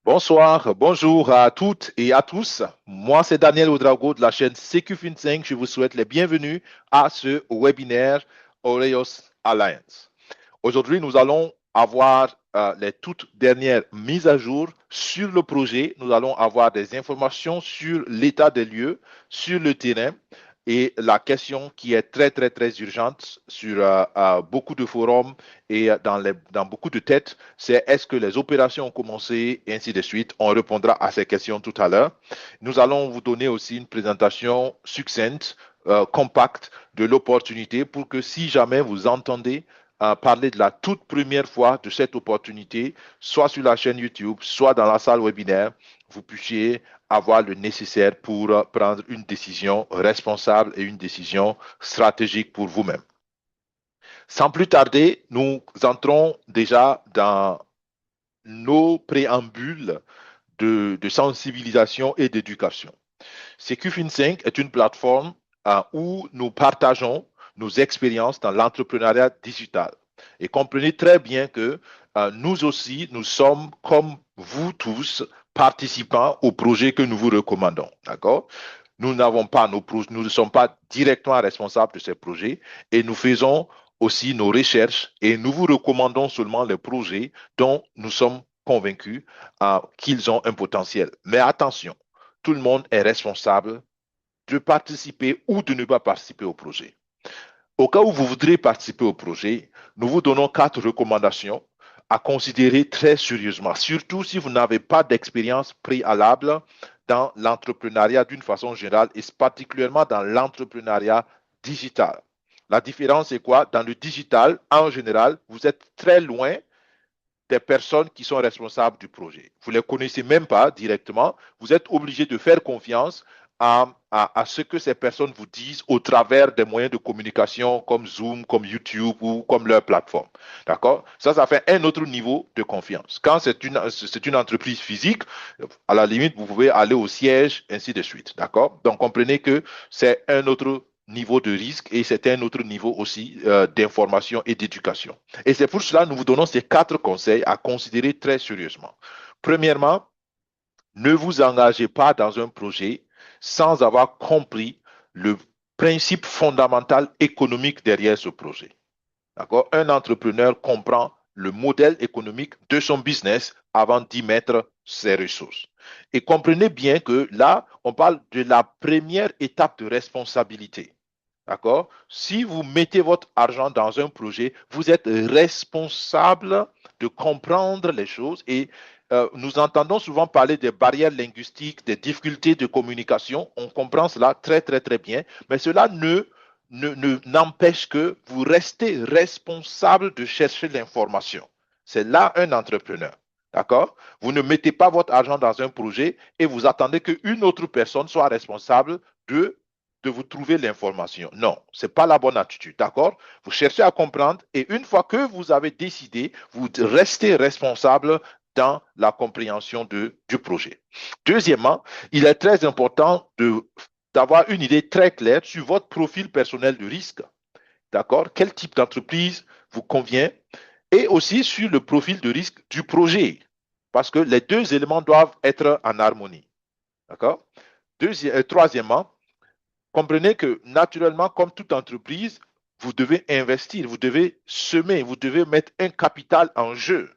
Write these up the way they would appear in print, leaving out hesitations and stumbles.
Bonsoir, bonjour à toutes et à tous. Moi, c'est Daniel Oudrago de la chaîne CQFin5. Je vous souhaite les bienvenus à ce webinaire Oreos Alliance. Aujourd'hui, nous allons avoir les toutes dernières mises à jour sur le projet. Nous allons avoir des informations sur l'état des lieux, sur le terrain. Et la question qui est très urgente sur beaucoup de forums et dans beaucoup de têtes, c'est est-ce que les opérations ont commencé et ainsi de suite. On répondra à ces questions tout à l'heure. Nous allons vous donner aussi une présentation succincte, compacte de l'opportunité pour que si jamais vous entendez parler de la toute première fois de cette opportunité, soit sur la chaîne YouTube, soit dans la salle webinaire, vous puissiez avoir le nécessaire pour prendre une décision responsable et une décision stratégique pour vous-même. Sans plus tarder, nous entrons déjà dans nos préambules de sensibilisation et d'éducation. CQFin5 est une plateforme où nous partageons nos expériences dans l'entrepreneuriat digital. Et comprenez très bien que nous aussi, nous sommes comme vous tous participants au projet que nous vous recommandons. D'accord? Nous nous ne sommes pas directement responsables de ces projets et nous faisons aussi nos recherches et nous vous recommandons seulement les projets dont nous sommes convaincus qu'ils ont un potentiel. Mais attention, tout le monde est responsable de participer ou de ne pas participer au projet. Au cas où vous voudrez participer au projet, nous vous donnons 4 recommandations à considérer très sérieusement, surtout si vous n'avez pas d'expérience préalable dans l'entrepreneuriat d'une façon générale et particulièrement dans l'entrepreneuriat digital. La différence est quoi? Dans le digital, en général, vous êtes très loin des personnes qui sont responsables du projet. Vous ne les connaissez même pas directement. Vous êtes obligé de faire confiance à ce que ces personnes vous disent au travers des moyens de communication comme Zoom, comme YouTube ou comme leur plateforme. D'accord? Ça fait un autre niveau de confiance. Quand c'est une entreprise physique, à la limite, vous pouvez aller au siège, ainsi de suite. D'accord? Donc, comprenez que c'est un autre niveau de risque et c'est un autre niveau aussi d'information et d'éducation. Et c'est pour cela que nous vous donnons ces 4 conseils à considérer très sérieusement. Premièrement, ne vous engagez pas dans un projet sans avoir compris le principe fondamental économique derrière ce projet. D'accord? Un entrepreneur comprend le modèle économique de son business avant d'y mettre ses ressources. Et comprenez bien que là, on parle de la première étape de responsabilité. D'accord? Si vous mettez votre argent dans un projet, vous êtes responsable de comprendre les choses et nous entendons souvent parler des barrières linguistiques, des difficultés de communication. On comprend cela très bien, mais cela n'empêche que vous restez responsable de chercher l'information. C'est là un entrepreneur. D'accord? Vous ne mettez pas votre argent dans un projet et vous attendez qu'une autre personne soit responsable de de vous trouver l'information. Non, ce n'est pas la bonne attitude, d'accord? Vous cherchez à comprendre et une fois que vous avez décidé, vous restez responsable dans la compréhension du projet. Deuxièmement, il est très important d'avoir une idée très claire sur votre profil personnel de risque, d'accord? Quel type d'entreprise vous convient et aussi sur le profil de risque du projet, parce que les 2 éléments doivent être en harmonie, d'accord? Troisièmement, comprenez que naturellement, comme toute entreprise, vous devez investir, vous devez semer, vous devez mettre un capital en jeu.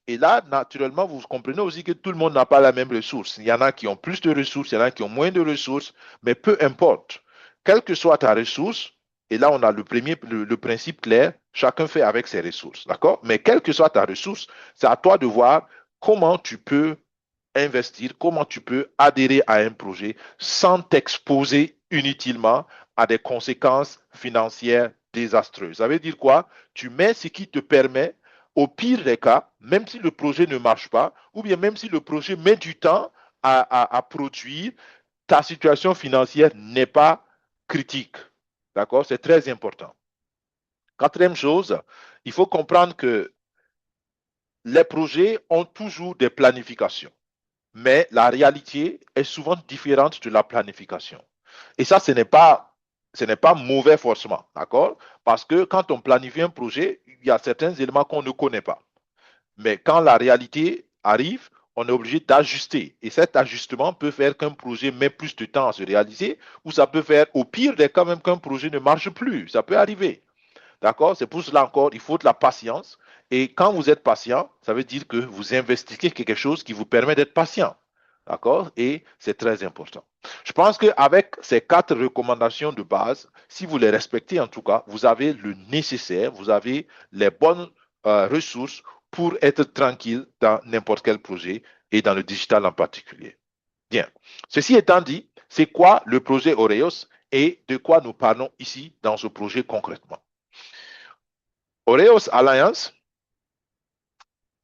Et là, naturellement, vous comprenez aussi que tout le monde n'a pas la même ressource. Il y en a qui ont plus de ressources, il y en a qui ont moins de ressources, mais peu importe. Quelle que soit ta ressource, et là, on a le principe clair, chacun fait avec ses ressources, d'accord? Mais quelle que soit ta ressource, c'est à toi de voir comment tu peux investir, comment tu peux adhérer à un projet sans t'exposer inutilement à des conséquences financières désastreuses. Ça veut dire quoi? Tu mets ce qui te permet, au pire des cas, même si le projet ne marche pas, ou bien même si le projet met du temps à produire, ta situation financière n'est pas critique. D'accord? C'est très important. Quatrième chose, il faut comprendre que les projets ont toujours des planifications. Mais la réalité est souvent différente de la planification. Et ça, ce n'est pas mauvais forcément, d'accord? Parce que quand on planifie un projet, il y a certains éléments qu'on ne connaît pas. Mais quand la réalité arrive, on est obligé d'ajuster. Et cet ajustement peut faire qu'un projet met plus de temps à se réaliser, ou ça peut faire, au pire des cas, même qu'un projet ne marche plus. Ça peut arriver. D'accord? C'est pour cela encore, il faut de la patience. Et quand vous êtes patient, ça veut dire que vous investiguez quelque chose qui vous permet d'être patient. D'accord? Et c'est très important. Je pense qu'avec ces 4 recommandations de base, si vous les respectez en tout cas, vous avez le nécessaire, vous avez les bonnes ressources pour être tranquille dans n'importe quel projet et dans le digital en particulier. Bien. Ceci étant dit, c'est quoi le projet Oreos et de quoi nous parlons ici dans ce projet concrètement? Oreos Alliance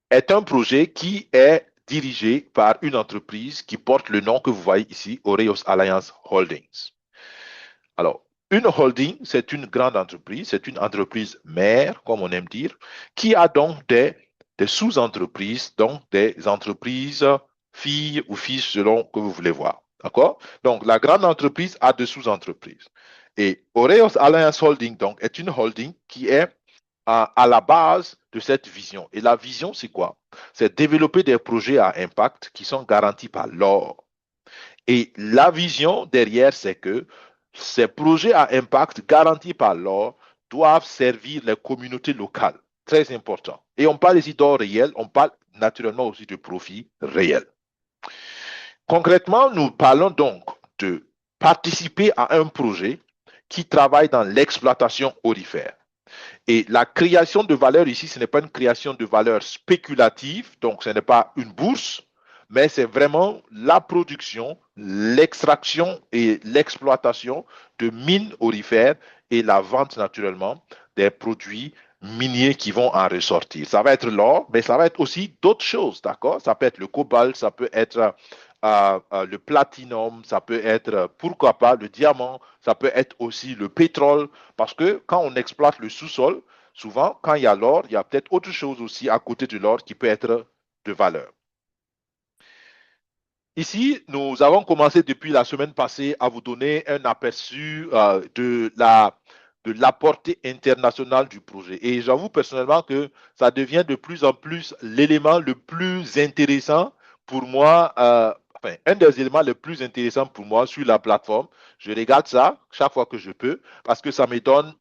est un projet qui est dirigé par une entreprise qui porte le nom que vous voyez ici, Oreos Alliance Holdings. Alors, une holding, c'est une grande entreprise, c'est une entreprise mère, comme on aime dire, qui a donc des sous-entreprises, donc des entreprises filles ou fils selon que vous voulez voir. D'accord? Donc, la grande entreprise a des sous-entreprises. Et Oreos Alliance Holding, donc, est une holding qui est à la base de cette vision. Et la vision, c'est quoi? C'est développer des projets à impact qui sont garantis par l'or. Et la vision derrière, c'est que ces projets à impact garantis par l'or doivent servir les communautés locales. Très important. Et on parle ici d'or réel, on parle naturellement aussi de profit réel. Concrètement, nous parlons donc de participer à un projet qui travaille dans l'exploitation aurifère. Et la création de valeur ici, ce n'est pas une création de valeur spéculative, donc ce n'est pas une bourse, mais c'est vraiment la production, l'extraction et l'exploitation de mines aurifères et la vente naturellement des produits miniers qui vont en ressortir. Ça va être l'or, mais ça va être aussi d'autres choses, d'accord? Ça peut être le cobalt, ça peut être le platinum, ça peut être, pourquoi pas, le diamant, ça peut être aussi le pétrole, parce que quand on exploite le sous-sol, souvent, quand il y a l'or, il y a peut-être autre chose aussi à côté de l'or qui peut être de valeur. Ici, nous avons commencé depuis la semaine passée à vous donner un aperçu de la portée internationale du projet. Et j'avoue personnellement que ça devient de plus en plus l'élément le plus intéressant pour moi, enfin, un des éléments les plus intéressants pour moi sur la plateforme. Je regarde ça chaque fois que je peux parce que ça me donne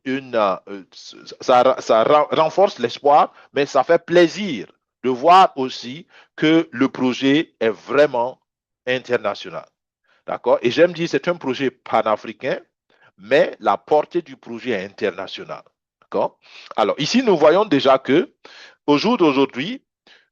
ça renforce l'espoir, mais ça fait plaisir de voir aussi que le projet est vraiment international. D'accord? Et j'aime dire c'est un projet panafricain, mais la portée du projet est internationale. D'accord? Alors, ici, nous voyons déjà que au jour d'aujourd'hui,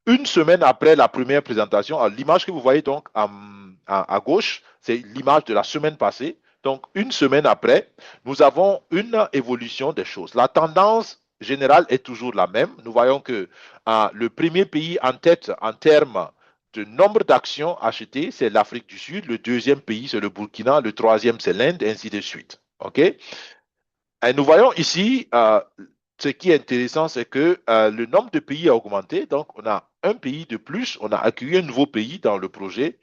une semaine après la première présentation, l'image que vous voyez donc à gauche, c'est l'image de la semaine passée. Donc, une semaine après, nous avons une évolution des choses. La tendance générale est toujours la même. Nous voyons que le premier pays en tête en termes de nombre d'actions achetées, c'est l'Afrique du Sud. Le deuxième pays, c'est le Burkina. Le troisième, c'est l'Inde, ainsi de suite. OK? Et nous voyons ici, ce qui est intéressant, c'est que le nombre de pays a augmenté. Donc, on a un pays de plus, on a accueilli un nouveau pays dans le projet.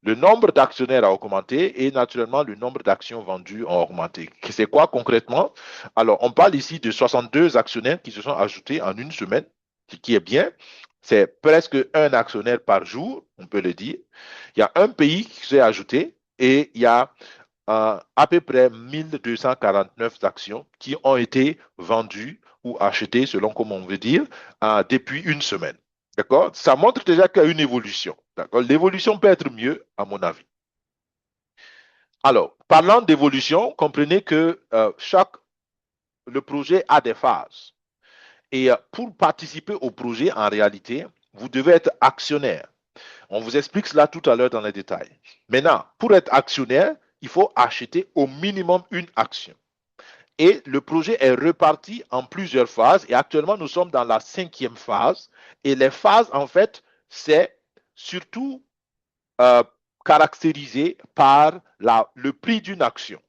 Le nombre d'actionnaires a augmenté et naturellement, le nombre d'actions vendues a augmenté. C'est quoi concrètement? Alors, on parle ici de 62 actionnaires qui se sont ajoutés en une semaine, ce qui est bien. C'est presque un actionnaire par jour, on peut le dire. Il y a un pays qui s'est ajouté et il y a à peu près 1249 actions qui ont été vendues ou achetées, selon comment on veut dire, depuis une semaine. D'accord? Ça montre déjà qu'il y a une évolution. D'accord? L'évolution peut être mieux, à mon avis. Alors, parlant d'évolution, comprenez que le projet a des phases. Et pour participer au projet, en réalité, vous devez être actionnaire. On vous explique cela tout à l'heure dans les détails. Maintenant, pour être actionnaire, il faut acheter au minimum une action. Et le projet est reparti en plusieurs phases. Et actuellement, nous sommes dans la 5e phase. Et les phases, en fait, c'est surtout euh, caractérisé par le prix d'une action.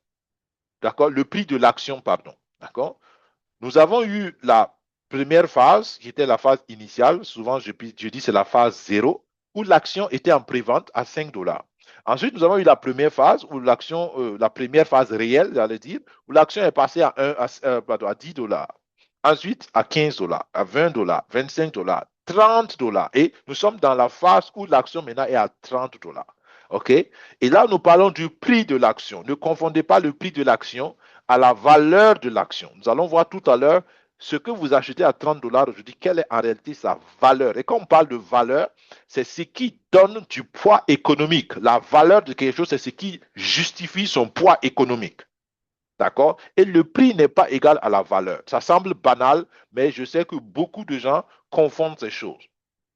D'accord? Le prix de l'action, pardon. D'accord? Nous avons eu la première phase, qui était la phase initiale. Souvent, je dis c'est la phase 0, où l'action était en prévente à 5 dollars. Ensuite, nous avons eu la première phase, où la première phase réelle, j'allais dire, où l'action est passée à 10 dollars. ensuite à 15 dollars, à 20 dollars, 25 dollars, 30 dollars. Et nous sommes dans la phase où l'action maintenant est à 30 dollars. OK? Et là, nous parlons du prix de l'action. Ne confondez pas le prix de l'action à la valeur de l'action. Nous allons voir tout à l'heure ce que vous achetez à 30 dollars aujourd'hui, quelle est en réalité sa valeur. Et quand on parle de valeur, c'est ce qui donne du poids économique. La valeur de quelque chose, c'est ce qui justifie son poids économique. D'accord? Et le prix n'est pas égal à la valeur. Ça semble banal, mais je sais que beaucoup de gens confondent ces choses.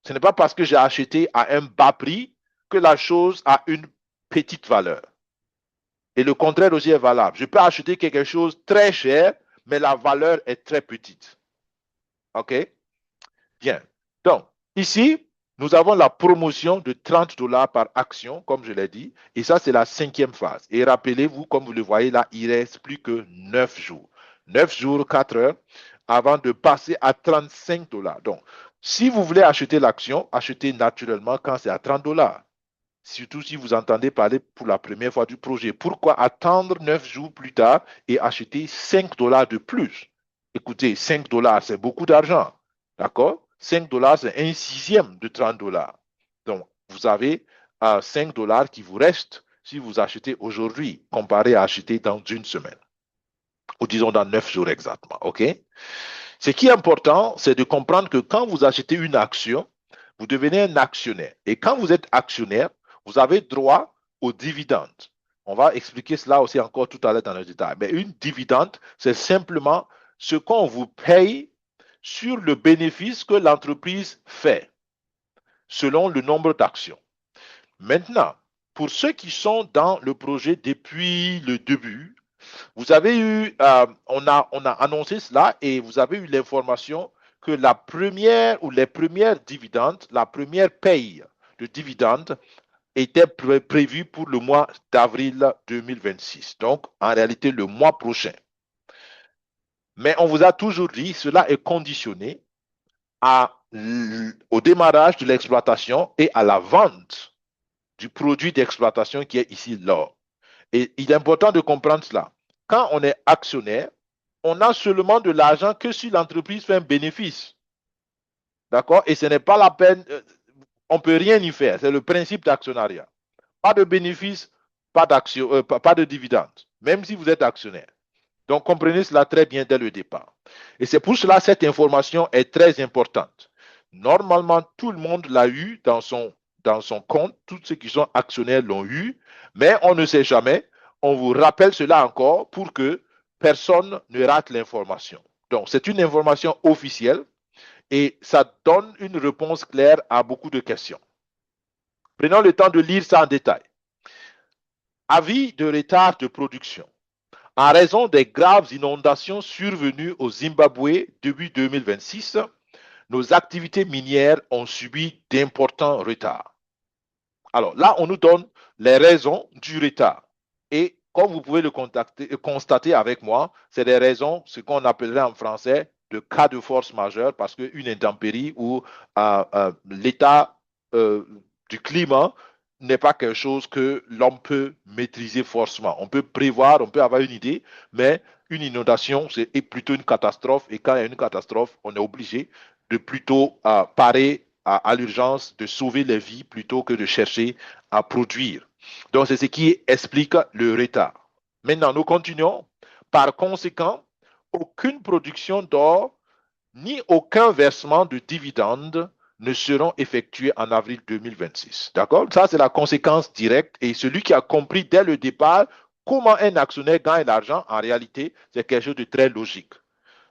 Ce n'est pas parce que j'ai acheté à un bas prix que la chose a une petite valeur. Et le contraire aussi est valable. Je peux acheter quelque chose très cher, mais la valeur est très petite. OK? Bien. Donc, ici, nous avons la promotion de 30 dollars par action, comme je l'ai dit. Et ça, c'est la 5e phase. Et rappelez-vous, comme vous le voyez là, il reste plus que 9 jours. 9 jours, 4 heures, avant de passer à 35 dollars. Donc, si vous voulez acheter l'action, achetez naturellement quand c'est à 30 dollars. Surtout si vous entendez parler pour la première fois du projet. Pourquoi attendre 9 jours plus tard et acheter 5 dollars de plus? Écoutez, 5 dollars, c'est beaucoup d'argent. D'accord? 5 dollars, c'est un sixième de 30 dollars. Donc, vous avez 5 dollars qui vous restent si vous achetez aujourd'hui, comparé à acheter dans une semaine. Ou disons dans 9 jours exactement. OK? Ce qui est important, c'est de comprendre que quand vous achetez une action, vous devenez un actionnaire. Et quand vous êtes actionnaire, vous avez droit aux dividendes. On va expliquer cela aussi encore tout à l'heure dans le détail. Mais une dividende, c'est simplement ce qu'on vous paye sur le bénéfice que l'entreprise fait, selon le nombre d'actions. Maintenant, pour ceux qui sont dans le projet depuis le début, vous avez eu, on a annoncé cela et vous avez eu l'information que la première ou les premières dividendes, la première paye de dividendes était prévue pour le mois d'avril 2026. Donc, en réalité, le mois prochain. Mais on vous a toujours dit, cela est conditionné au démarrage de l'exploitation et à la vente du produit d'exploitation qui est ici l'or. Et il est important de comprendre cela. Quand on est actionnaire, on a seulement de l'argent que si l'entreprise fait un bénéfice. D'accord? Et ce n'est pas la peine, on ne peut rien y faire. C'est le principe d'actionnariat. Pas de bénéfice, pas d'action, pas de dividende, même si vous êtes actionnaire. Donc, comprenez cela très bien dès le départ. Et c'est pour cela que cette information est très importante. Normalement, tout le monde l'a eu dans son compte. Tous ceux qui sont actionnaires l'ont eu. Mais on ne sait jamais. On vous rappelle cela encore pour que personne ne rate l'information. Donc, c'est une information officielle et ça donne une réponse claire à beaucoup de questions. Prenons le temps de lire ça en détail. Avis de retard de production. En raison des graves inondations survenues au Zimbabwe début 2026, nos activités minières ont subi d'importants retards. Alors là, on nous donne les raisons du retard. Et comme vous pouvez le constater avec moi, c'est des raisons, ce qu'on appellerait en français, de cas de force majeure, parce qu'une intempérie ou l'état du climat n'est pas quelque chose que l'homme peut maîtriser forcément. On peut prévoir, on peut avoir une idée, mais une inondation, c'est plutôt une catastrophe. Et quand il y a une catastrophe, on est obligé de plutôt parer à l'urgence, de sauver les vies plutôt que de chercher à produire. Donc, c'est ce qui explique le retard. Maintenant, nous continuons. Par conséquent, aucune production d'or ni aucun versement de dividendes ne seront effectués en avril 2026. D'accord? Ça, c'est la conséquence directe. Et celui qui a compris dès le départ comment un actionnaire gagne l'argent, en réalité, c'est quelque chose de très logique.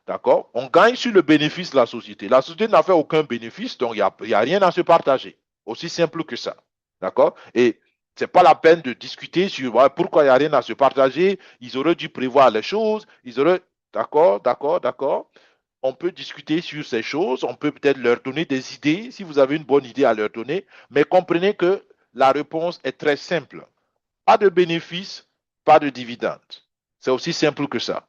D'accord? On gagne sur le bénéfice de la société. La société n'a fait aucun bénéfice, donc il n'y a rien à se partager. Aussi simple que ça. D'accord? Et ce n'est pas la peine de discuter sur pourquoi il n'y a rien à se partager. Ils auraient dû prévoir les choses. Ils auraient. D'accord, d'accord, d'accord. On peut discuter sur ces choses. On peut peut-être leur donner des idées si vous avez une bonne idée à leur donner. Mais comprenez que la réponse est très simple. Pas de bénéfice, pas de dividende. C'est aussi simple que ça.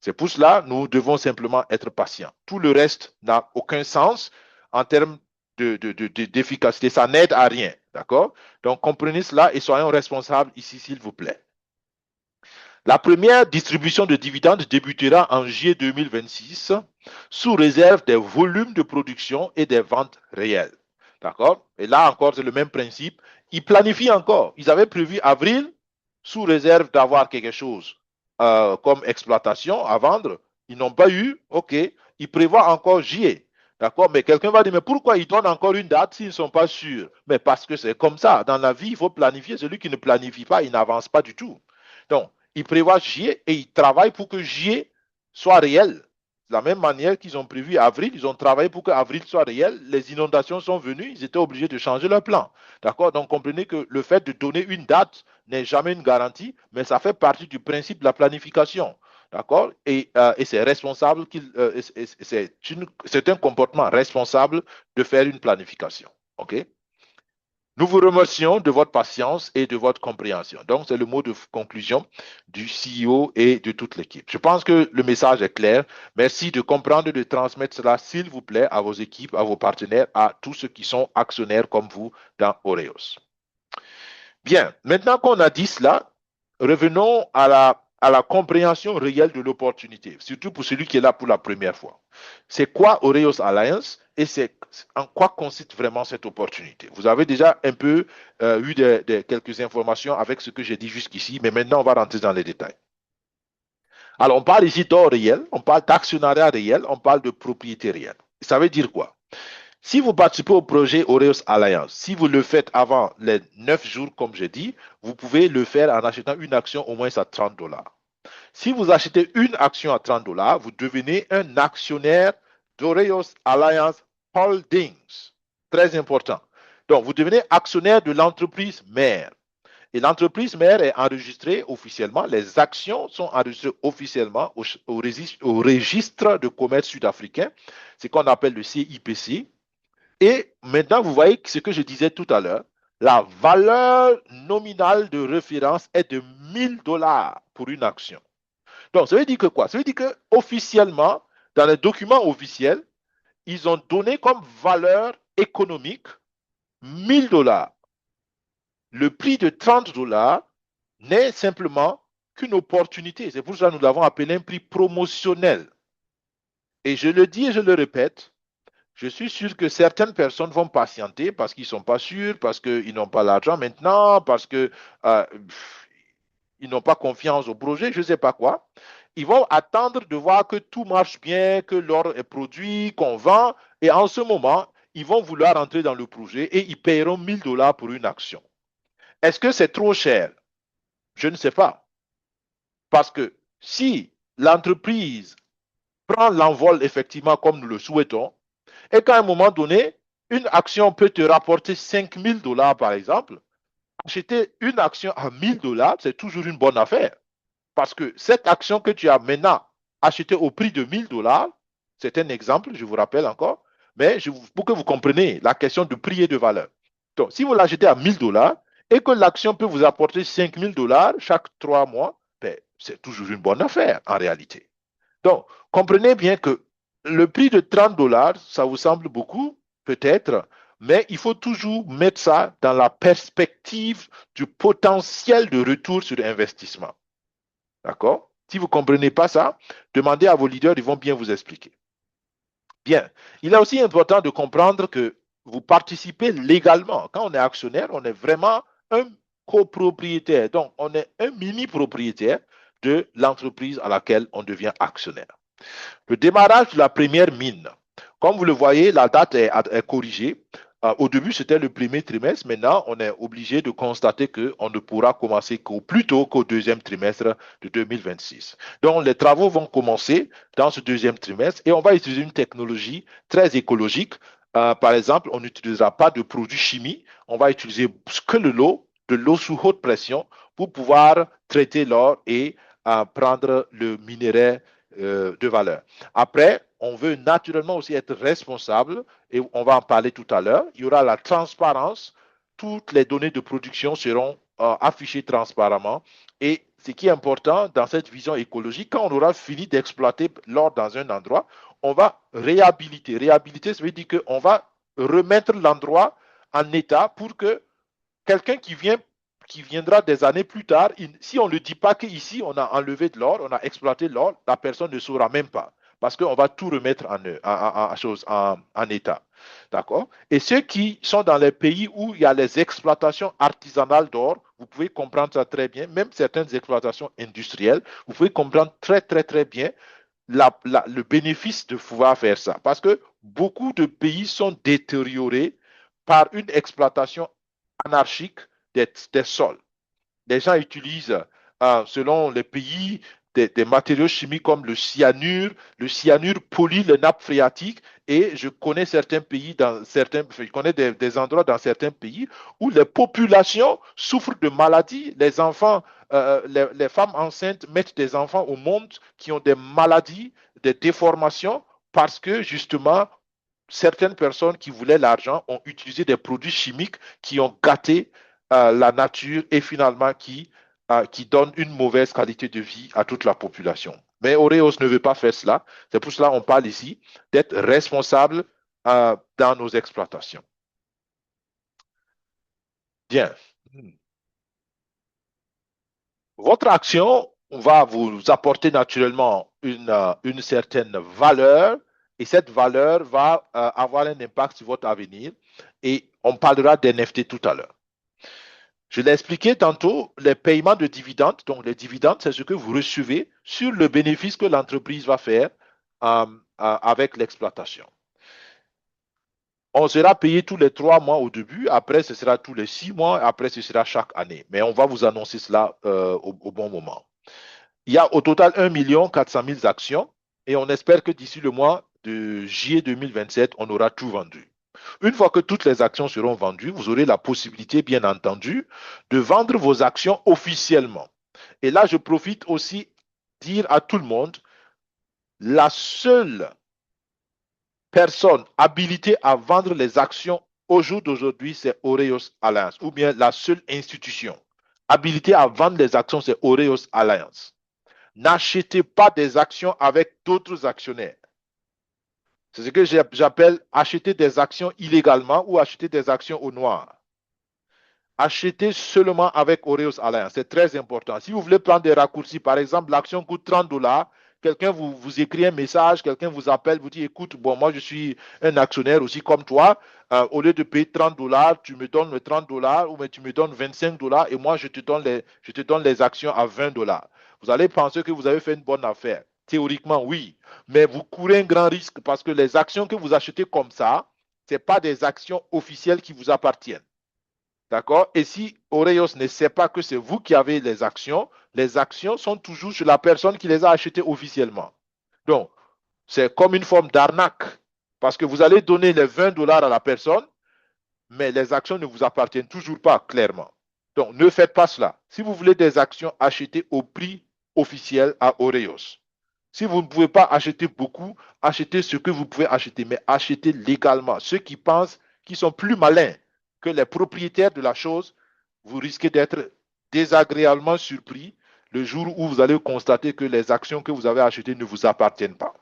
C'est pour cela que nous devons simplement être patients. Tout le reste n'a aucun sens en termes d'efficacité. Ça n'aide à rien. D'accord? Donc, comprenez cela et soyons responsables ici, s'il vous plaît. La première distribution de dividendes débutera en juillet 2026 sous réserve des volumes de production et des ventes réelles. D'accord? Et là encore, c'est le même principe. Ils planifient encore. Ils avaient prévu avril sous réserve d'avoir quelque chose comme exploitation à vendre. Ils n'ont pas eu. OK. Ils prévoient encore juillet. D'accord? Mais quelqu'un va dire, mais pourquoi ils donnent encore une date s'ils ne sont pas sûrs? Mais parce que c'est comme ça. Dans la vie, il faut planifier. Celui qui ne planifie pas, il n'avance pas du tout. Donc, ils prévoient juillet et ils travaillent pour que juillet soit réel. De la même manière qu'ils ont prévu avril, ils ont travaillé pour que avril soit réel. Les inondations sont venues, ils étaient obligés de changer leur plan. D'accord? Donc, comprenez que le fait de donner une date n'est jamais une garantie, mais ça fait partie du principe de la planification. D'accord? Et c'est responsable, c'est un comportement responsable de faire une planification. OK? Nous vous remercions de votre patience et de votre compréhension. Donc, c'est le mot de conclusion du CEO et de toute l'équipe. Je pense que le message est clair. Merci de comprendre et de transmettre cela, s'il vous plaît, à vos équipes, à vos partenaires, à tous ceux qui sont actionnaires comme vous dans Oreos. Bien, maintenant qu'on a dit cela, revenons à la compréhension réelle de l'opportunité, surtout pour celui qui est là pour la première fois. C'est quoi Oreos Alliance et c'est en quoi consiste vraiment cette opportunité? Vous avez déjà un peu eu quelques informations avec ce que j'ai dit jusqu'ici, mais maintenant on va rentrer dans les détails. Alors, on parle ici d'or réel, on parle d'actionnariat réel, on parle de propriété réelle. Ça veut dire quoi? Si vous participez au projet Oreos Alliance, si vous le faites avant les 9 jours, comme j'ai dit, vous pouvez le faire en achetant une action au moins à 30 dollars. Si vous achetez une action à 30 dollars, vous devenez un actionnaire d'Oreos Alliance Holdings. Très important. Donc, vous devenez actionnaire de l'entreprise mère. Et l'entreprise mère est enregistrée officiellement, les actions sont enregistrées officiellement au registre de commerce sud-africain, ce qu'on appelle le CIPC. Et maintenant, vous voyez ce que je disais tout à l'heure. La valeur nominale de référence est de 1000 dollars pour une action. Donc, ça veut dire que quoi? Ça veut dire que officiellement, dans les documents officiels, ils ont donné comme valeur économique 1000 dollars. Le prix de 30 dollars n'est simplement qu'une opportunité. C'est pour ça que nous l'avons appelé un prix promotionnel. Et je le dis et je le répète, je suis sûr que certaines personnes vont patienter parce qu'ils ne sont pas sûrs, parce qu'ils n'ont pas l'argent maintenant, parce qu'ils n'ont pas confiance au projet, je ne sais pas quoi. Ils vont attendre de voir que tout marche bien, que l'or est produit, qu'on vend. Et en ce moment, ils vont vouloir entrer dans le projet et ils paieront 1000 dollars pour une action. Est-ce que c'est trop cher? Je ne sais pas. Parce que si l'entreprise prend l'envol effectivement comme nous le souhaitons, et qu'à un moment donné, une action peut te rapporter 5000 dollars par exemple, acheter une action à 1000 dollars, c'est toujours une bonne affaire. Parce que cette action que tu as maintenant achetée au prix de 1000 dollars, c'est un exemple, je vous rappelle encore, mais pour que vous compreniez la question de prix et de valeur. Donc, si vous l'achetez à 1000 dollars et que l'action peut vous apporter 5000 dollars chaque 3 mois, ben, c'est toujours une bonne affaire en réalité. Donc, comprenez bien que le prix de 30 dollars, ça vous semble beaucoup, peut-être, mais il faut toujours mettre ça dans la perspective du potentiel de retour sur investissement. D'accord? Si vous ne comprenez pas ça, demandez à vos leaders, ils vont bien vous expliquer. Bien. Il est aussi important de comprendre que vous participez légalement. Quand on est actionnaire, on est vraiment un copropriétaire. Donc, on est un mini-propriétaire de l'entreprise à laquelle on devient actionnaire. Le démarrage de la première mine. Comme vous le voyez, la date est corrigée. Au début, c'était le premier trimestre. Maintenant, on est obligé de constater qu'on ne pourra commencer qu'au plus tôt qu'au deuxième trimestre de 2026. Donc, les travaux vont commencer dans ce deuxième trimestre et on va utiliser une technologie très écologique. Par exemple, on n'utilisera pas de produits chimiques. On va utiliser que de l'eau sous haute pression pour pouvoir traiter l'or et prendre le minerai de valeur. Après, on veut naturellement aussi être responsable et on va en parler tout à l'heure. Il y aura la transparence. Toutes les données de production seront affichées transparentement. Et ce qui est important dans cette vision écologique, quand on aura fini d'exploiter l'or dans un endroit, on va réhabiliter. Réhabiliter, ça veut dire qu'on va remettre l'endroit en état pour que quelqu'un qui vient qui viendra des années plus tard, si on ne dit pas qu'ici, on a enlevé de l'or, on a exploité de l'or, la personne ne saura même pas. Parce qu'on va tout remettre en état. D'accord? Et ceux qui sont dans les pays où il y a les exploitations artisanales d'or, vous pouvez comprendre ça très bien, même certaines exploitations industrielles, vous pouvez comprendre très, très, très bien le bénéfice de pouvoir faire ça. Parce que beaucoup de pays sont détériorés par une exploitation anarchique des sols. Les gens utilisent, selon les pays, des matériaux chimiques comme le cyanure. Le cyanure pollue les nappes phréatiques et je connais certains pays, je connais des endroits dans certains pays où les populations souffrent de maladies. Les enfants, les femmes enceintes mettent des enfants au monde qui ont des maladies, des déformations parce que justement, certaines personnes qui voulaient l'argent ont utilisé des produits chimiques qui ont gâté la nature et finalement qui donnent une mauvaise qualité de vie à toute la population. Mais Oreos ne veut pas faire cela. C'est pour cela qu'on parle ici d'être responsable dans nos exploitations. Bien. Votre action va vous apporter naturellement une certaine valeur et cette valeur va avoir un impact sur votre avenir et on parlera des NFT tout à l'heure. Je l'ai expliqué tantôt, les paiements de dividendes, donc les dividendes, c'est ce que vous recevez sur le bénéfice que l'entreprise va faire avec l'exploitation. On sera payé tous les 3 mois au début, après ce sera tous les 6 mois, après ce sera chaque année. Mais on va vous annoncer cela au bon moment. Il y a au total 1 400 000 actions et on espère que d'ici le mois de juillet 2027, on aura tout vendu. Une fois que toutes les actions seront vendues, vous aurez la possibilité, bien entendu, de vendre vos actions officiellement. Et là, je profite aussi dire à tout le monde, la seule personne habilitée à vendre les actions au jour d'aujourd'hui, c'est Oreos Alliance, ou bien la seule institution habilitée à vendre les actions, c'est Oreos Alliance. N'achetez pas des actions avec d'autres actionnaires. C'est ce que j'appelle acheter des actions illégalement ou acheter des actions au noir. Achetez seulement avec Oreos Alliance. C'est très important. Si vous voulez prendre des raccourcis, par exemple, l'action coûte $30, quelqu'un vous écrit un message, quelqu'un vous appelle, vous dit, écoute, bon, moi, je suis un actionnaire aussi comme toi. Au lieu de payer $30, tu me donnes les $30 ou mais tu me donnes $25 et moi, je te donne les actions à $20. Vous allez penser que vous avez fait une bonne affaire. Théoriquement, oui. Mais vous courez un grand risque parce que les actions que vous achetez comme ça, ce pas des actions officielles qui vous appartiennent. D'accord? Et si Oreos ne sait pas que c'est vous qui avez les actions sont toujours chez la personne qui les a achetées officiellement. Donc, c'est comme une forme d'arnaque. Parce que vous allez donner les $20 à la personne, mais les actions ne vous appartiennent toujours pas, clairement. Donc, ne faites pas cela. Si vous voulez des actions, achetez au prix officiel à Oreos. Si vous ne pouvez pas acheter beaucoup, achetez ce que vous pouvez acheter, mais achetez légalement. Ceux qui pensent qu'ils sont plus malins que les propriétaires de la chose, vous risquez d'être désagréablement surpris le jour où vous allez constater que les actions que vous avez achetées ne vous appartiennent pas.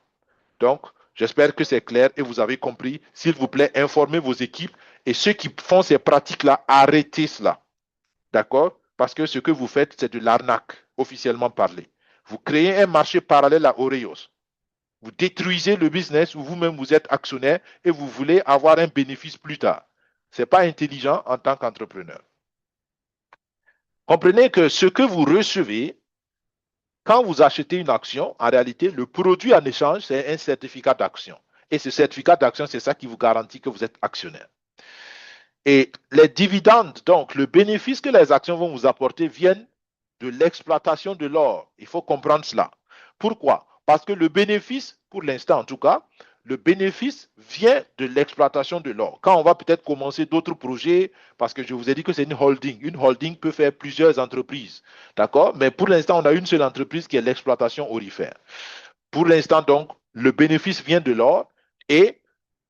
Donc, j'espère que c'est clair et vous avez compris. S'il vous plaît, informez vos équipes et ceux qui font ces pratiques-là, arrêtez cela. D'accord? Parce que ce que vous faites, c'est de l'arnaque, officiellement parlé. Vous créez un marché parallèle à Oreos. Vous détruisez le business où vous-même vous êtes actionnaire et vous voulez avoir un bénéfice plus tard. Ce n'est pas intelligent en tant qu'entrepreneur. Comprenez que ce que vous recevez, quand vous achetez une action, en réalité, le produit en échange, c'est un certificat d'action. Et ce certificat d'action, c'est ça qui vous garantit que vous êtes actionnaire. Et les dividendes, donc le bénéfice que les actions vont vous apporter, viennent de l'exploitation de l'or. Il faut comprendre cela. Pourquoi? Parce que le bénéfice, pour l'instant en tout cas, le bénéfice vient de l'exploitation de l'or. Quand on va peut-être commencer d'autres projets, parce que je vous ai dit que c'est une holding. Une holding peut faire plusieurs entreprises. D'accord? Mais pour l'instant, on a une seule entreprise qui est l'exploitation aurifère. Pour l'instant, donc, le bénéfice vient de l'or et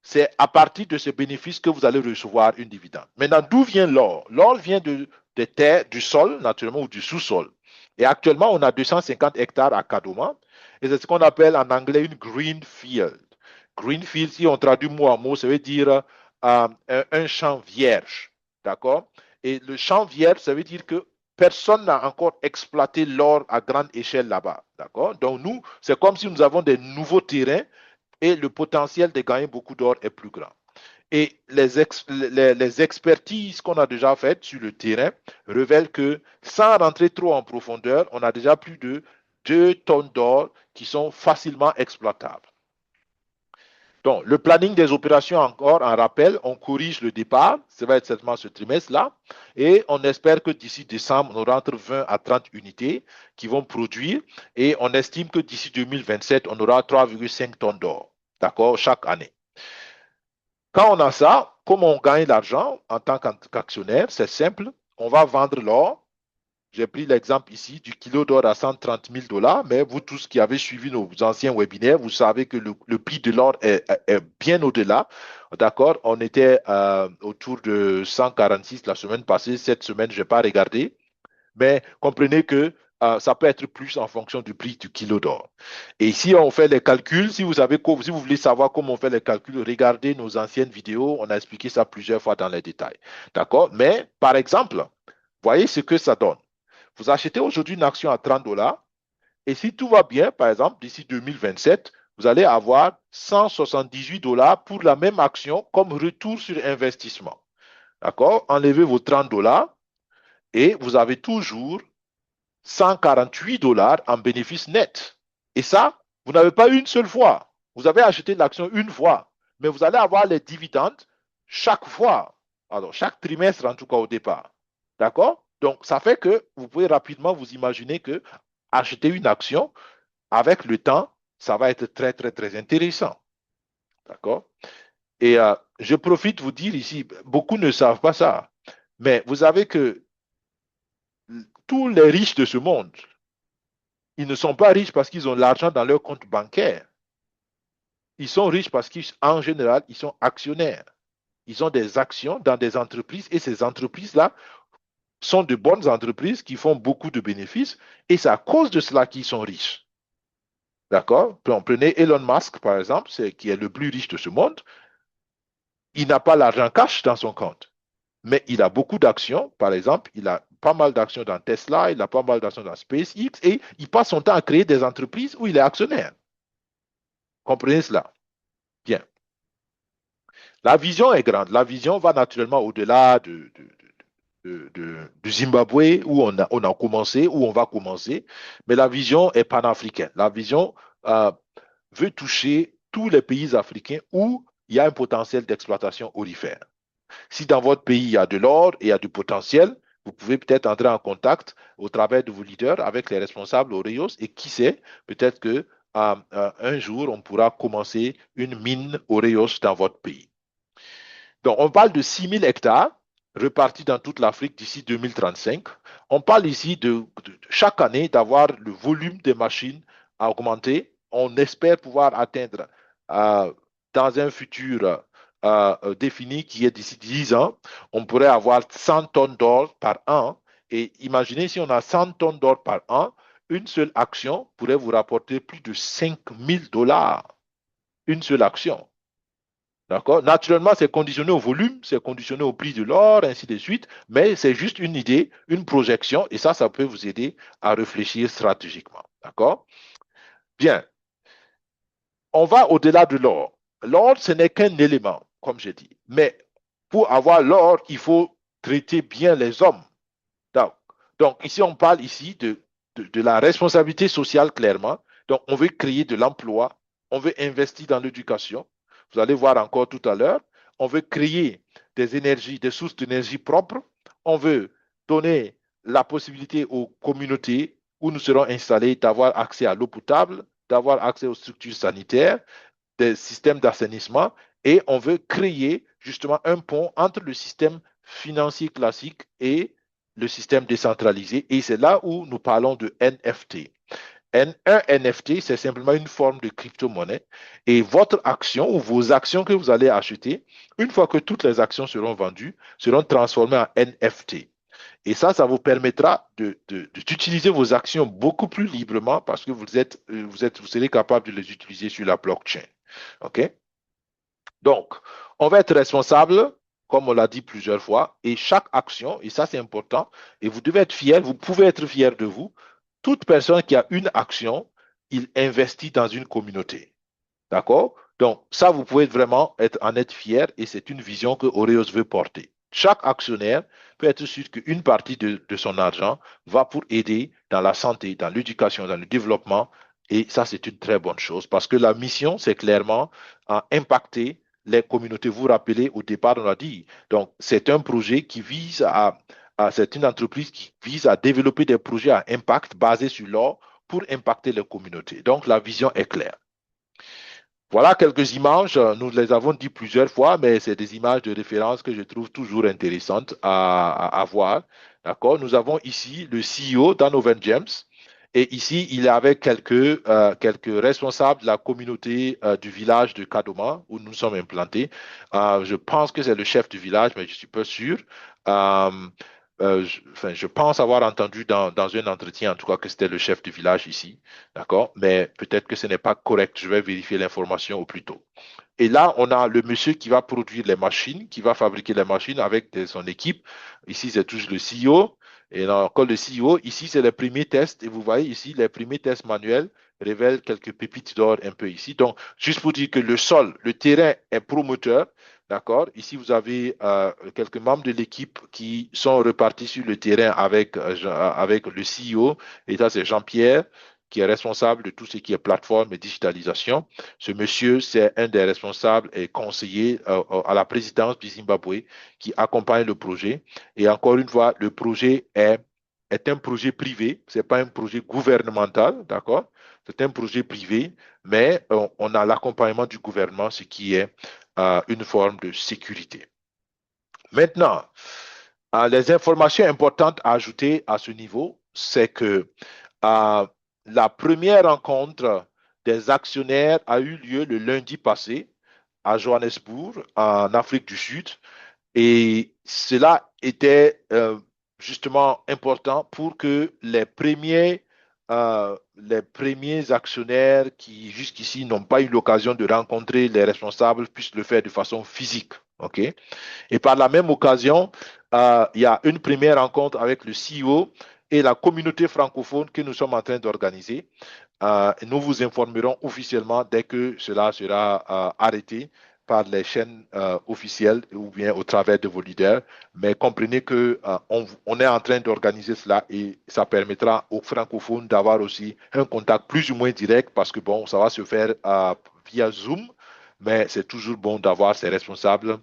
c'est à partir de ce bénéfice que vous allez recevoir une dividende. Maintenant, d'où vient l'or? L'or vient des terres, du sol, naturellement, ou du sous-sol. Et actuellement, on a 250 hectares à Kadoma. Et c'est ce qu'on appelle en anglais une green field. Green field, si on traduit mot à mot, ça veut dire un champ vierge. D'accord? Et le champ vierge, ça veut dire que personne n'a encore exploité l'or à grande échelle là-bas. D'accord? Donc, nous, c'est comme si nous avons des nouveaux terrains et le potentiel de gagner beaucoup d'or est plus grand. Et les expertises qu'on a déjà faites sur le terrain révèlent que, sans rentrer trop en profondeur, on a déjà plus de 2 tonnes d'or qui sont facilement exploitables. Donc, le planning des opérations, encore en rappel, on corrige le départ, ça va être certainement ce trimestre-là, et on espère que d'ici décembre, on aura entre 20 à 30 unités qui vont produire, et on estime que d'ici 2027, on aura 3,5 tonnes d'or, d'accord, chaque année. Quand on a ça, comment on gagne l'argent en tant qu'actionnaire? C'est simple, on va vendre l'or. J'ai pris l'exemple ici du kilo d'or à 130 000 dollars, mais vous tous qui avez suivi nos anciens webinaires, vous savez que le prix de l'or est bien au-delà. D'accord? On était autour de 146 la semaine passée. Cette semaine, je n'ai pas regardé, mais comprenez que ça peut être plus en fonction du prix du kilo d'or. Et si on fait les calculs, si vous voulez savoir comment on fait les calculs, regardez nos anciennes vidéos. On a expliqué ça plusieurs fois dans les détails. D'accord? Mais par exemple, voyez ce que ça donne. Vous achetez aujourd'hui une action à 30 dollars et si tout va bien, par exemple, d'ici 2027, vous allez avoir 178 dollars pour la même action comme retour sur investissement. D'accord? Enlevez vos 30 dollars et vous avez toujours 148 dollars en bénéfice net. Et ça, vous n'avez pas une seule fois. Vous avez acheté l'action une fois, mais vous allez avoir les dividendes chaque fois. Alors, chaque trimestre, en tout cas au départ. D'accord? Donc, ça fait que vous pouvez rapidement vous imaginer que acheter une action, avec le temps, ça va être très, très, très intéressant. D'accord? Et je profite de vous dire ici, beaucoup ne savent pas ça, mais vous savez que tous les riches de ce monde, ils ne sont pas riches parce qu'ils ont l'argent dans leur compte bancaire. Ils sont riches parce qu'en général, ils sont actionnaires. Ils ont des actions dans des entreprises et ces entreprises-là sont de bonnes entreprises qui font beaucoup de bénéfices et c'est à cause de cela qu'ils sont riches. D'accord? Prenez Elon Musk, par exemple, qui est le plus riche de ce monde. Il n'a pas l'argent cash dans son compte, mais il a beaucoup d'actions. Par exemple, il a pas mal d'actions dans Tesla, il a pas mal d'actions dans SpaceX et il passe son temps à créer des entreprises où il est actionnaire. Comprenez cela? Bien. La vision est grande. La vision va naturellement au-delà du Zimbabwe où on a commencé, où on va commencer, mais la vision est panafricaine. La vision euh, veut toucher tous les pays africains où il y a un potentiel d'exploitation aurifère. Si dans votre pays, il y a de l'or et il y a du potentiel, vous pouvez peut-être entrer en contact au travers de vos leaders avec les responsables Oreos et qui sait, peut-être que un jour, on pourra commencer une mine Oreos dans votre pays. Donc, on parle de 6 000 hectares repartis dans toute l'Afrique d'ici 2035. On parle ici de chaque année d'avoir le volume des machines à augmenter. On espère pouvoir atteindre dans un futur défini qui est d'ici 10 ans, on pourrait avoir 100 tonnes d'or par an. Et imaginez si on a 100 tonnes d'or par an, une seule action pourrait vous rapporter plus de 5 000 dollars. Une seule action. D'accord? Naturellement, c'est conditionné au volume, c'est conditionné au prix de l'or, ainsi de suite, mais c'est juste une idée, une projection, et ça peut vous aider à réfléchir stratégiquement. D'accord? Bien, on va au-delà de l'or. L'or, ce n'est qu'un élément, comme j'ai dit, mais pour avoir l'or, il faut traiter bien les hommes. Donc, ici, on parle ici de la responsabilité sociale, clairement. Donc, on veut créer de l'emploi, on veut investir dans l'éducation. Vous allez voir encore tout à l'heure. On veut créer des énergies, des sources d'énergie propres. On veut donner la possibilité aux communautés où nous serons installés d'avoir accès à l'eau potable, d'avoir accès aux structures sanitaires, des systèmes d'assainissement. Et on veut créer justement un pont entre le système financier classique et le système décentralisé. Et c'est là où nous parlons de NFT. Un NFT, c'est simplement une forme de crypto-monnaie. Et votre action ou vos actions que vous allez acheter, une fois que toutes les actions seront vendues, seront transformées en NFT. Et ça vous permettra d'utiliser vos actions beaucoup plus librement parce que vous serez capable de les utiliser sur la blockchain. OK? Donc, on va être responsable comme on l'a dit plusieurs fois, et chaque action, et ça c'est important, et vous devez être fier, vous pouvez être fier de vous, toute personne qui a une action, il investit dans une communauté. D'accord? Donc, ça, vous pouvez vraiment en être fier et c'est une vision que Oreos veut porter. Chaque actionnaire peut être sûr qu'une partie de son argent va pour aider dans la santé, dans l'éducation, dans le développement. Et ça, c'est une très bonne chose parce que la mission, c'est clairement impacter les communautés. Vous vous rappelez, au départ, on a dit. Donc, c'est un projet qui vise c'est une entreprise qui vise à développer des projets à impact basés sur l'or pour impacter les communautés. Donc, la vision est claire. Voilà quelques images, nous les avons dit plusieurs fois, mais c'est des images de référence que je trouve toujours intéressantes à voir. D'accord? Nous avons ici le CEO Donovan James, et ici, il est avec quelques responsables de la communauté du village de Kadoma, où nous sommes implantés. Je pense que c'est le chef du village, mais je ne suis pas sûr. Euh, enfin, je pense avoir entendu dans un entretien, en tout cas, que c'était le chef du village ici. D'accord? Mais peut-être que ce n'est pas correct. Je vais vérifier l'information au plus tôt. Et là, on a le monsieur qui va produire les machines, qui va fabriquer les machines avec son équipe. Ici, c'est toujours le CEO. Et là encore le CEO. Ici, c'est les premiers tests. Et vous voyez ici, les premiers tests manuels révèlent quelques pépites d'or un peu ici. Donc, juste pour dire que le sol, le terrain est promoteur. D'accord? Ici, vous avez quelques membres de l'équipe qui sont repartis sur le terrain avec le CEO. Et ça, c'est Jean-Pierre, qui est responsable de tout ce qui est plateforme et digitalisation. Ce monsieur, c'est un des responsables et conseillers à la présidence du Zimbabwe qui accompagne le projet. Et encore une fois, le projet est un projet privé, ce n'est pas un projet gouvernemental, d'accord? C'est un projet privé, mais on a l'accompagnement du gouvernement, ce qui est une forme de sécurité. Maintenant, les informations importantes à ajouter à ce niveau, c'est que euh, la première rencontre des actionnaires a eu lieu le lundi passé à Johannesburg, en Afrique du Sud. Et cela était justement important pour que les premiers actionnaires qui jusqu'ici n'ont pas eu l'occasion de rencontrer les responsables puissent le faire de façon physique. OK? Et par la même occasion, il y a une première rencontre avec le CEO et la communauté francophone que nous sommes en train d'organiser. Nous vous informerons officiellement dès que cela sera arrêté par les chaînes officielles ou bien au travers de vos leaders. Mais comprenez que on est en train d'organiser cela et ça permettra aux francophones d'avoir aussi un contact plus ou moins direct parce que bon, ça va se faire via Zoom, mais c'est toujours bon d'avoir ces responsables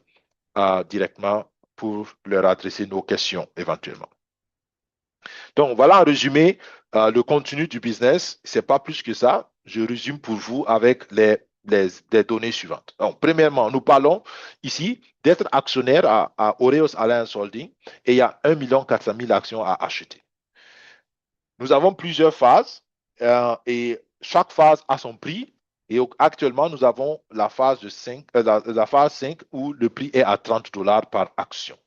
directement pour leur adresser nos questions éventuellement. Donc voilà en résumé le contenu du business. C'est pas plus que ça. Je résume pour vous avec les données suivantes. Donc, premièrement, nous parlons ici d'être actionnaire à Oreos Alliance Holding et il y a 1 400 000 actions à acheter. Nous avons plusieurs phases et chaque phase a son prix. Et actuellement, nous avons la phase, la phase 5 où le prix est à $30 par action.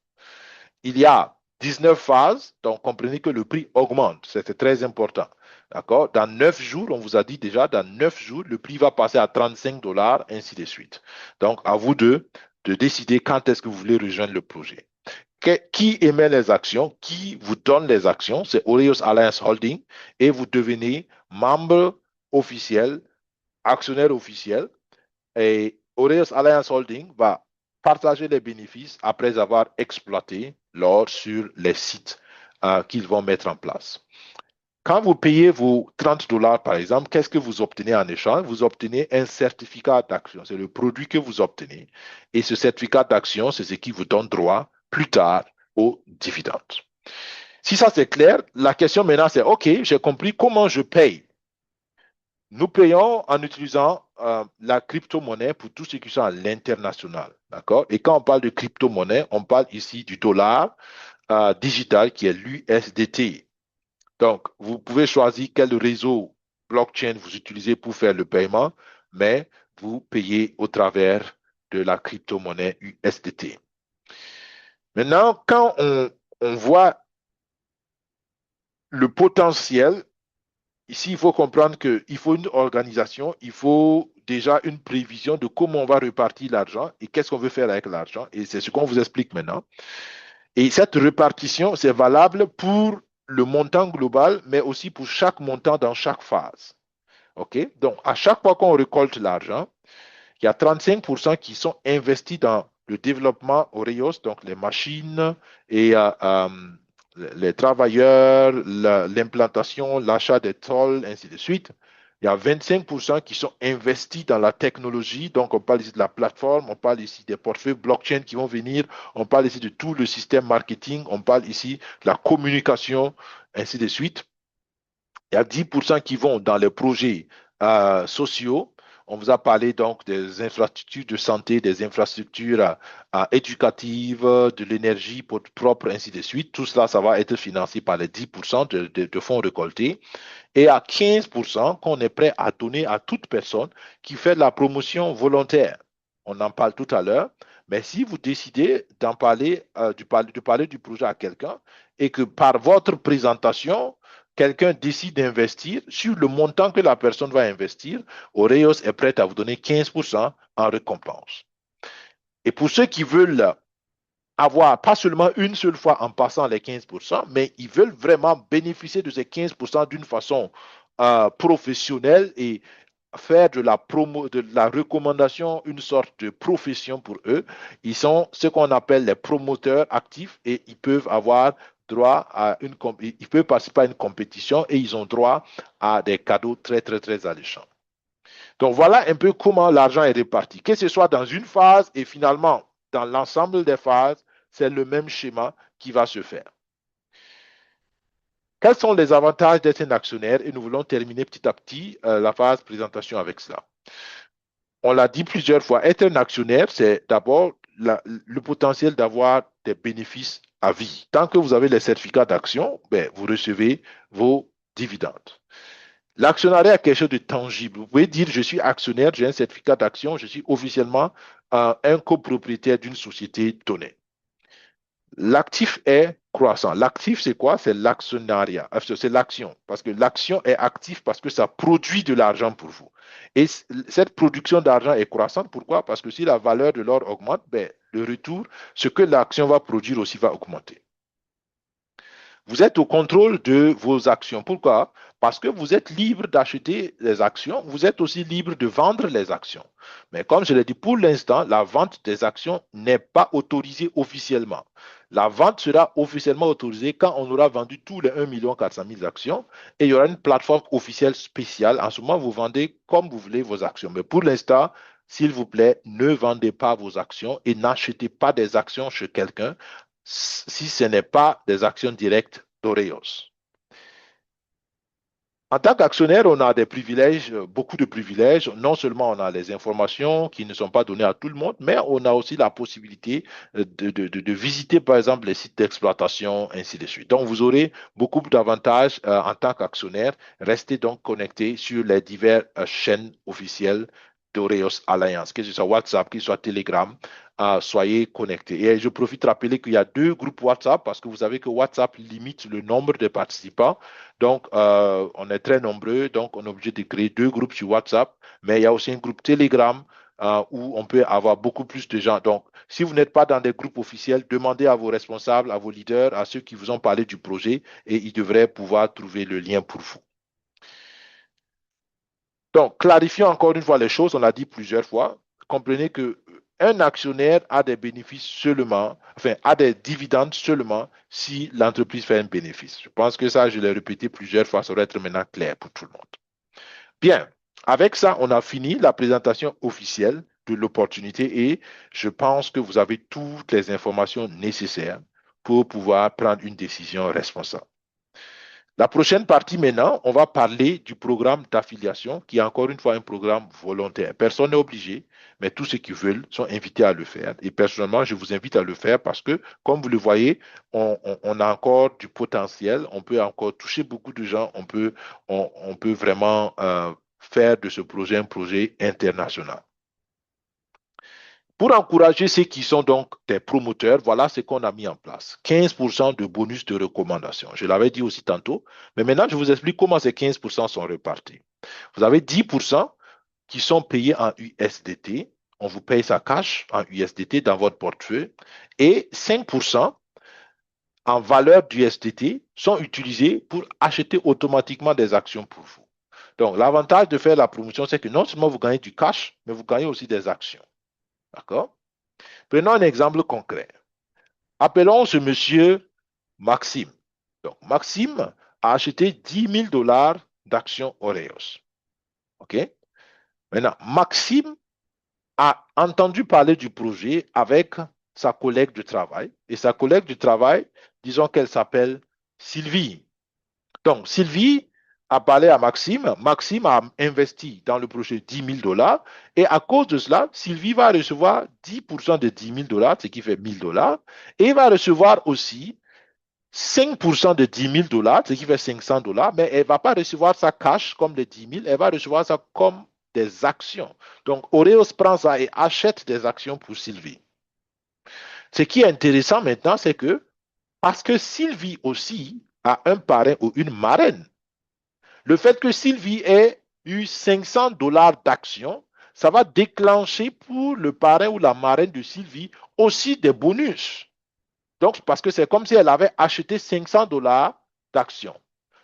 Il y a 19 phases, donc comprenez que le prix augmente, c'est très important. D'accord? Dans 9 jours, on vous a dit déjà, dans 9 jours, le prix va passer à $35, ainsi de suite. Donc, à vous de décider quand est-ce que vous voulez rejoindre le projet. Qui émet les actions? Qui vous donne les actions? C'est Oreos Alliance Holding et vous devenez membre officiel, actionnaire officiel. Et Oreos Alliance Holding va partager les bénéfices après avoir exploité l'or sur les sites qu'ils vont mettre en place. Quand vous payez vos $30, par exemple, qu'est-ce que vous obtenez en échange? Vous obtenez un certificat d'action. C'est le produit que vous obtenez. Et ce certificat d'action, c'est ce qui vous donne droit plus tard aux dividendes. Si ça c'est clair, la question maintenant c'est, OK, j'ai compris comment je paye. Nous payons en utilisant la crypto-monnaie pour tout ce qui est à l'international. D'accord? Et quand on parle de crypto-monnaie, on parle ici du dollar digital qui est l'USDT. Donc, vous pouvez choisir quel réseau blockchain vous utilisez pour faire le paiement, mais vous payez au travers de la crypto-monnaie USDT. Maintenant, quand on voit le potentiel, ici, il faut comprendre qu'il faut une organisation, il faut déjà une prévision de comment on va répartir l'argent et qu'est-ce qu'on veut faire avec l'argent. Et c'est ce qu'on vous explique maintenant. Et cette répartition, c'est valable pour le montant global, mais aussi pour chaque montant dans chaque phase. OK? Donc, à chaque fois qu'on récolte l'argent, il y a 35% qui sont investis dans le développement Oreos, donc les machines et les travailleurs, l'implantation, l'achat des tôles, ainsi de suite. Il y a 25% qui sont investis dans la technologie. Donc, on parle ici de la plateforme, on parle ici des portefeuilles blockchain qui vont venir, on parle ici de tout le système marketing, on parle ici de la communication, ainsi de suite. Il y a 10% qui vont dans les projets sociaux. On vous a parlé donc des infrastructures de santé, des infrastructures éducatives, de l'énergie propre, ainsi de suite. Tout cela, ça va être financé par les 10% de fonds récoltés. Et à 15% qu'on est prêt à donner à toute personne qui fait de la promotion volontaire. On en parle tout à l'heure. Mais si vous décidez d'en parler, de parler du projet à quelqu'un et que par votre présentation, quelqu'un décide d'investir sur le montant que la personne va investir, Oreos est prête à vous donner 15% en récompense. Et pour ceux qui veulent avoir pas seulement une seule fois en passant les 15%, mais ils veulent vraiment bénéficier de ces 15% d'une façon professionnelle et faire de la promo, de la recommandation une sorte de profession pour eux. Ils sont ce qu'on appelle les promoteurs actifs et ils peuvent avoir droit à ils peuvent participer à une compétition et ils ont droit à des cadeaux très, très, très alléchants. Donc voilà un peu comment l'argent est réparti. Que ce soit dans une phase et finalement dans l'ensemble des phases, c'est le même schéma qui va se faire. Quels sont les avantages d'être un actionnaire? Et nous voulons terminer petit à petit la phase présentation avec cela. On l'a dit plusieurs fois, être un actionnaire, c'est d'abord le potentiel d'avoir des bénéfices à vie. Tant que vous avez les certificats d'action, ben, vous recevez vos dividendes. L'actionnariat est quelque chose de tangible. Vous pouvez dire, je suis actionnaire, j'ai un certificat d'action, je suis officiellement un copropriétaire d'une société donnée. L'actif est croissant. L'actif, c'est quoi? C'est l'actionnariat. C'est l'action. Parce que l'action est active parce que ça produit de l'argent pour vous. Et cette production d'argent est croissante. Pourquoi? Parce que si la valeur de l'or augmente, ben, le retour, ce que l'action va produire aussi va augmenter. Vous êtes au contrôle de vos actions. Pourquoi? Parce que vous êtes libre d'acheter les actions, vous êtes aussi libre de vendre les actions. Mais comme je l'ai dit, pour l'instant, la vente des actions n'est pas autorisée officiellement. La vente sera officiellement autorisée quand on aura vendu tous les 1 400 000 actions et il y aura une plateforme officielle spéciale. En ce moment, vous vendez comme vous voulez vos actions. Mais pour l'instant, s'il vous plaît, ne vendez pas vos actions et n'achetez pas des actions chez quelqu'un si ce n'est pas des actions directes d'Oreos. En tant qu'actionnaire, on a des privilèges, beaucoup de privilèges. Non seulement on a les informations qui ne sont pas données à tout le monde, mais on a aussi la possibilité de visiter, par exemple, les sites d'exploitation, ainsi de suite. Donc, vous aurez beaucoup d'avantages en tant qu'actionnaire. Restez donc connectés sur les diverses chaînes officielles d'Oreos Alliance, que ce soit WhatsApp, que ce soit Telegram, soyez connectés. Et je profite de rappeler qu'il y a 2 groupes WhatsApp parce que vous savez que WhatsApp limite le nombre de participants. Donc, on est très nombreux, donc on est obligé de créer 2 groupes sur WhatsApp, mais il y a aussi un groupe Telegram où on peut avoir beaucoup plus de gens. Donc, si vous n'êtes pas dans des groupes officiels, demandez à vos responsables, à vos leaders, à ceux qui vous ont parlé du projet et ils devraient pouvoir trouver le lien pour vous. Donc, clarifions encore une fois les choses, on l'a dit plusieurs fois. Comprenez que un actionnaire a des bénéfices seulement, enfin, a des dividendes seulement si l'entreprise fait un bénéfice. Je pense que ça, je l'ai répété plusieurs fois, ça doit être maintenant clair pour tout le monde. Bien, avec ça, on a fini la présentation officielle de l'opportunité et je pense que vous avez toutes les informations nécessaires pour pouvoir prendre une décision responsable. La prochaine partie maintenant, on va parler du programme d'affiliation qui est encore une fois un programme volontaire. Personne n'est obligé, mais tous ceux qui veulent sont invités à le faire. Et personnellement, je vous invite à le faire parce que, comme vous le voyez, on a encore du potentiel, on peut encore toucher beaucoup de gens, on peut vraiment faire de ce projet un projet international. Pour encourager ceux qui sont donc des promoteurs, voilà ce qu'on a mis en place. 15% de bonus de recommandation. Je l'avais dit aussi tantôt, mais maintenant je vous explique comment ces 15% sont répartis. Vous avez 10% qui sont payés en USDT. On vous paye ça cash en USDT dans votre portefeuille. Et 5% en valeur d'USDT sont utilisés pour acheter automatiquement des actions pour vous. Donc, l'avantage de faire la promotion, c'est que non seulement vous gagnez du cash, mais vous gagnez aussi des actions. D'accord? Prenons un exemple concret. Appelons ce monsieur Maxime. Donc, Maxime a acheté 10 000 dollars d'actions Oreos. OK? Maintenant, Maxime a entendu parler du projet avec sa collègue de travail. Et sa collègue de travail, disons qu'elle s'appelle Sylvie. Donc, Sylvie a parlé à Maxime. Maxime a investi dans le projet 10 000 dollars. Et à cause de cela, Sylvie va recevoir 10% de 10 000 dollars, ce qui fait 1 000 dollars. Et va recevoir aussi 5% de 10 000 dollars, ce qui fait 500 dollars. Mais elle ne va pas recevoir ça cash comme les 10 000. Elle va recevoir ça comme des actions. Donc, Oreos prend ça et achète des actions pour Sylvie. Ce qui est intéressant maintenant, c'est que parce que Sylvie aussi a un parrain ou une marraine, le fait que Sylvie ait eu 500 dollars d'actions, ça va déclencher pour le parrain ou la marraine de Sylvie aussi des bonus. Donc, parce que c'est comme si elle avait acheté 500 dollars d'actions.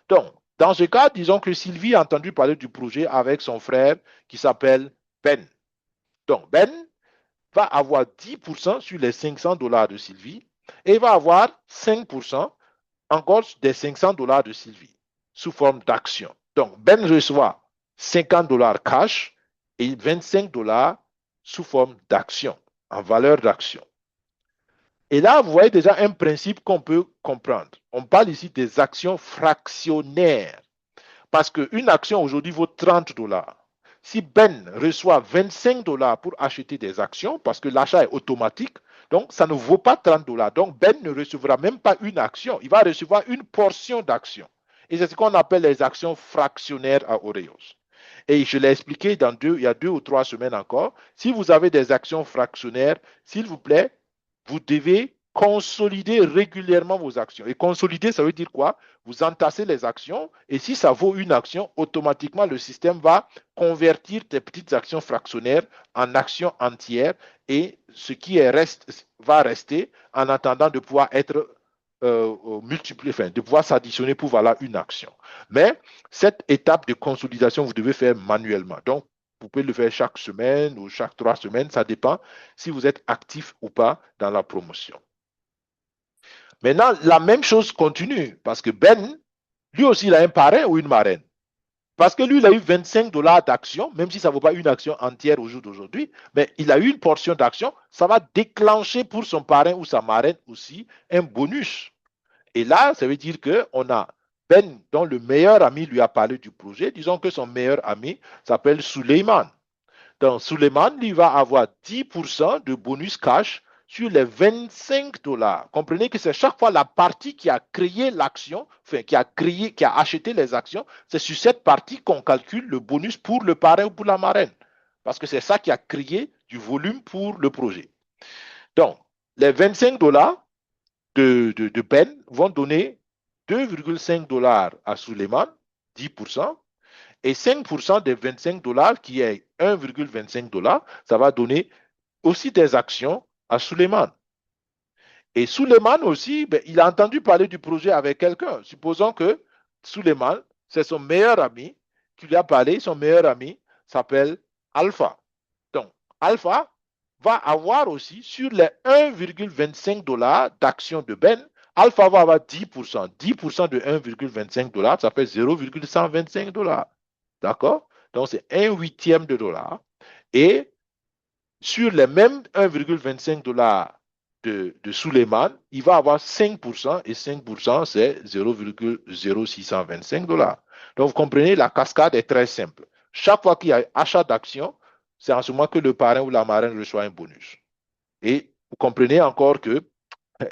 Donc, dans ce cas, disons que Sylvie a entendu parler du projet avec son frère qui s'appelle Ben. Donc, Ben va avoir 10% sur les 500 dollars de Sylvie et va avoir 5% encore des 500 dollars de Sylvie sous forme d'action. Donc, Ben reçoit 50 dollars cash et 25 dollars sous forme d'action, en valeur d'action. Et là, vous voyez déjà un principe qu'on peut comprendre. On parle ici des actions fractionnaires. Parce qu'une action aujourd'hui vaut 30 dollars. Si Ben reçoit 25 dollars pour acheter des actions, parce que l'achat est automatique, donc ça ne vaut pas 30 dollars. Donc Ben ne recevra même pas une action, il va recevoir une portion d'action. Et c'est ce qu'on appelle les actions fractionnaires à Oreos. Et je l'ai expliqué il y a 2 ou 3 semaines encore. Si vous avez des actions fractionnaires, s'il vous plaît, vous devez consolider régulièrement vos actions. Et consolider, ça veut dire quoi? Vous entassez les actions et si ça vaut une action, automatiquement, le système va convertir tes petites actions fractionnaires en actions entières et ce qui va rester en attendant de pouvoir être multiplié, enfin, de pouvoir s'additionner pour voilà une action. Mais cette étape de consolidation, vous devez faire manuellement. Donc, vous pouvez le faire chaque semaine ou chaque 3 semaines, ça dépend si vous êtes actif ou pas dans la promotion. Maintenant, la même chose continue parce que Ben, lui aussi, il a un parrain ou une marraine. Parce que lui, il a eu 25 dollars d'action, même si ça ne vaut pas une action entière au jour d'aujourd'hui, mais il a eu une portion d'action, ça va déclencher pour son parrain ou sa marraine aussi un bonus. Et là, ça veut dire qu'on a Ben, dont le meilleur ami lui a parlé du projet. Disons que son meilleur ami s'appelle Suleiman. Donc, Suleiman, lui, va avoir 10% de bonus cash sur les 25 dollars. Comprenez que c'est chaque fois la partie qui a créé l'action, enfin, qui a acheté les actions, c'est sur cette partie qu'on calcule le bonus pour le parrain ou pour la marraine. Parce que c'est ça qui a créé du volume pour le projet. Donc, les 25 dollars de Ben vont donner 2,5 dollars à Suleiman, 10%, et 5% des 25 dollars, qui est 1,25 dollars, ça va donner aussi des actions à Suleiman. Et Suleiman aussi, ben, il a entendu parler du projet avec quelqu'un. Supposons que Suleiman, c'est son meilleur ami qui lui a parlé. Son meilleur ami s'appelle Alpha. Donc, Alpha va avoir aussi sur les 1,25 dollars d'actions de Ben, Alpha va avoir 10%. 10% de 1,25 dollars, ça fait 0,125 dollars. D'accord? Donc, c'est un huitième de dollar. Et sur les mêmes 1,25 dollars de Suleiman, il va avoir 5% et 5%, c'est 0,0625 dollars. Donc, vous comprenez, la cascade est très simple. Chaque fois qu'il y a achat d'action, c'est en ce moment que le parrain ou la marraine reçoit un bonus. Et vous comprenez encore que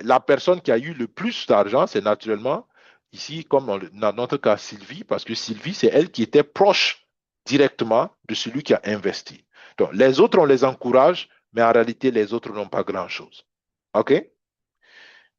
la personne qui a eu le plus d'argent, c'est naturellement, ici, comme dans notre cas, Sylvie, parce que Sylvie, c'est elle qui était proche directement de celui qui a investi. Donc, les autres, on les encourage, mais en réalité, les autres n'ont pas grand-chose. OK?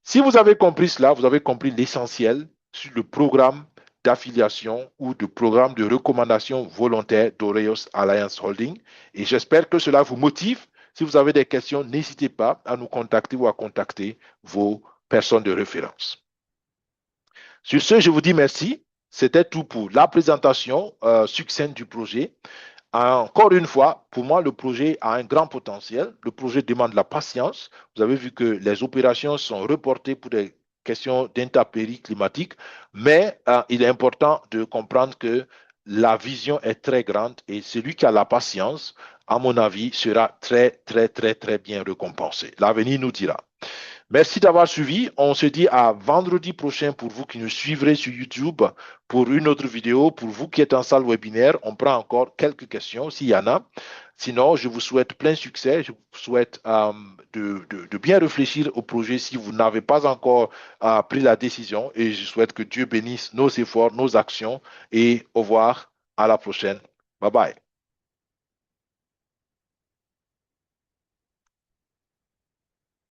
Si vous avez compris cela, vous avez compris l'essentiel sur le programme d'affiliation ou de programme de recommandation volontaire d'Oreos Alliance Holding. Et j'espère que cela vous motive. Si vous avez des questions, n'hésitez pas à nous contacter ou à contacter vos personnes de référence. Sur ce, je vous dis merci. C'était tout pour la présentation succincte du projet. Encore une fois, pour moi, le projet a un grand potentiel. Le projet demande la patience. Vous avez vu que les opérations sont reportées pour des questions d'intempéries climatiques, mais il est important de comprendre que la vision est très grande et celui qui a la patience, à mon avis, sera très, très, très, très bien récompensé. L'avenir nous dira. Merci d'avoir suivi. On se dit à vendredi prochain pour vous qui nous suivrez sur YouTube pour une autre vidéo. Pour vous qui êtes en salle webinaire, on prend encore quelques questions s'il y en a. Sinon, je vous souhaite plein succès. Je vous souhaite de bien réfléchir au projet si vous n'avez pas encore pris la décision. Et je souhaite que Dieu bénisse nos efforts, nos actions. Et au revoir. À la prochaine. Bye bye.